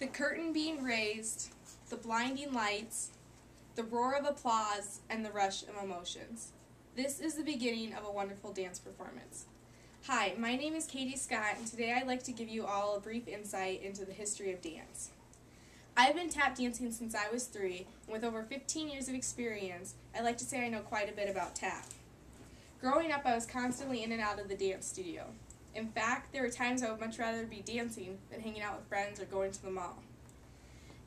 The curtain being raised, the blinding lights, the roar of applause, and the rush of emotions. This is the beginning of a wonderful dance performance. Hi, my name is Katie Scott, and today I'd like to give you all a brief insight into the history of dance. I've been tap dancing since I was 3, and with over 15 years of experience, I'd like to say I know quite a bit about tap. Growing up, I was constantly in and out of the dance studio. In fact, there were times I would much rather be dancing than hanging out with friends or going to the mall.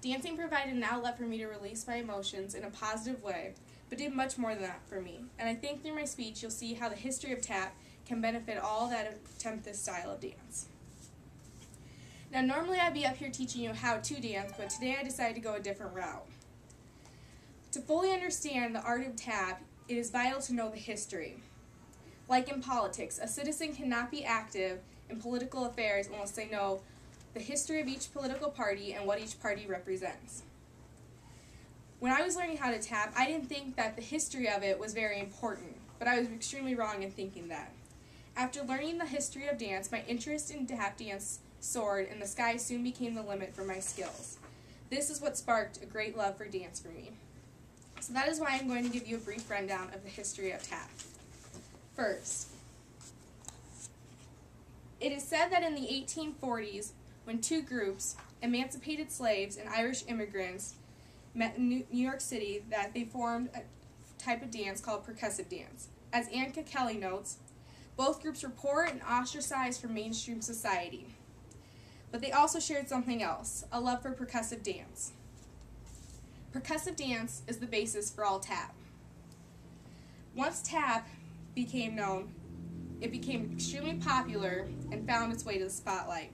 Dancing provided an outlet for me to release my emotions in a positive way, but did much more than that for me. And I think through my speech you'll see how the history of tap can benefit all that attempt this style of dance. Now normally I'd be up here teaching you how to dance, but today I decided to go a different route. To fully understand the art of tap, it is vital to know the history. Like in politics, a citizen cannot be active in political affairs unless they know the history of each political party and what each party represents. When I was learning how to tap, I didn't think that the history of it was very important, but I was extremely wrong in thinking that. After learning the history of dance, my interest in tap dance soared, and the sky soon became the limit for my skills. This is what sparked a great love for dance for me. So that is why I'm going to give you a brief rundown of the history of tap. First, it is said that in the 1840s, when two groups, emancipated slaves and Irish immigrants, met in New York City, that they formed a type of dance called percussive dance. As Anka Kelly notes, both groups were poor and ostracized from mainstream society. But they also shared something else, a love for percussive dance. Percussive dance is the basis for all tap. Once tap became known, it became extremely popular and found its way to the spotlight.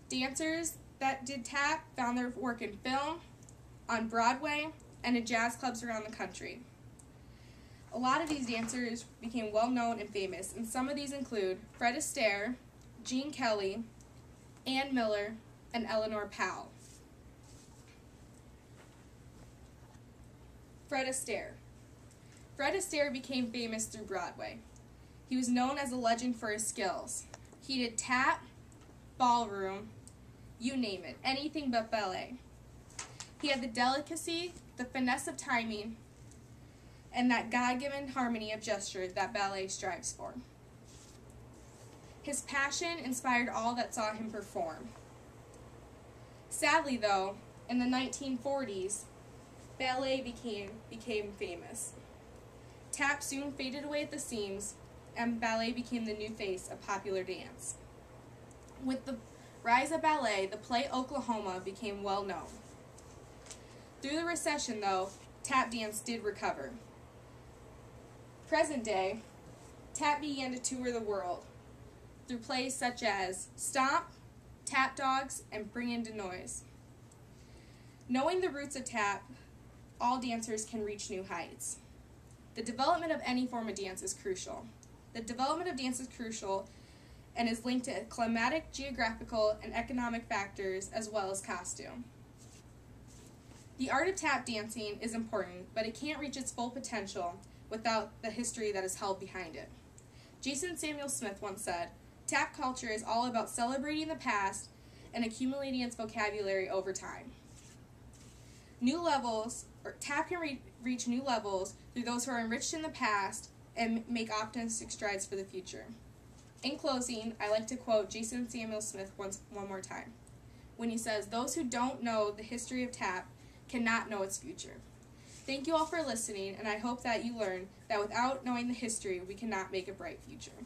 Dancers that did tap found their work in film, on Broadway, and in jazz clubs around the country. A lot of these dancers became well known and famous, and some of these include Fred Astaire, Gene Kelly, Ann Miller, and Eleanor Powell. Fred Astaire. Fred Astaire became famous through Broadway. He was known as a legend for his skills. He did tap, ballroom, you name it, anything but ballet. He had the delicacy, the finesse of timing, and that God-given harmony of gesture that ballet strives for. His passion inspired all that saw him perform. Sadly, though, in the 1940s, ballet became famous. Tap soon faded away at the seams, and ballet became the new face of popular dance. With the rise of ballet, the play Oklahoma became well known. Through the recession, though, tap dance did recover. Present day, tap began to tour the world through plays such as Stomp, Tap Dogs, and Bring In the Noise. Knowing the roots of tap, all dancers can reach new heights. The development of any form of dance is crucial. The development of dance is crucial and is linked to climatic, geographical, and economic factors as well as costume. The art of tap dancing is important, but it can't reach its full potential without the history that is held behind it. Jason Samuel Smith once said, "Tap culture is all about celebrating the past and accumulating its vocabulary over time." Tap can reach new levels through those who are enriched in the past and make optimistic strides for the future. In closing, I like to quote Jason Samuel Smith one more time, when he says, "Those who don't know the history of tap cannot know its future." Thank you all for listening, and I hope that you learn that without knowing the history, we cannot make a bright future.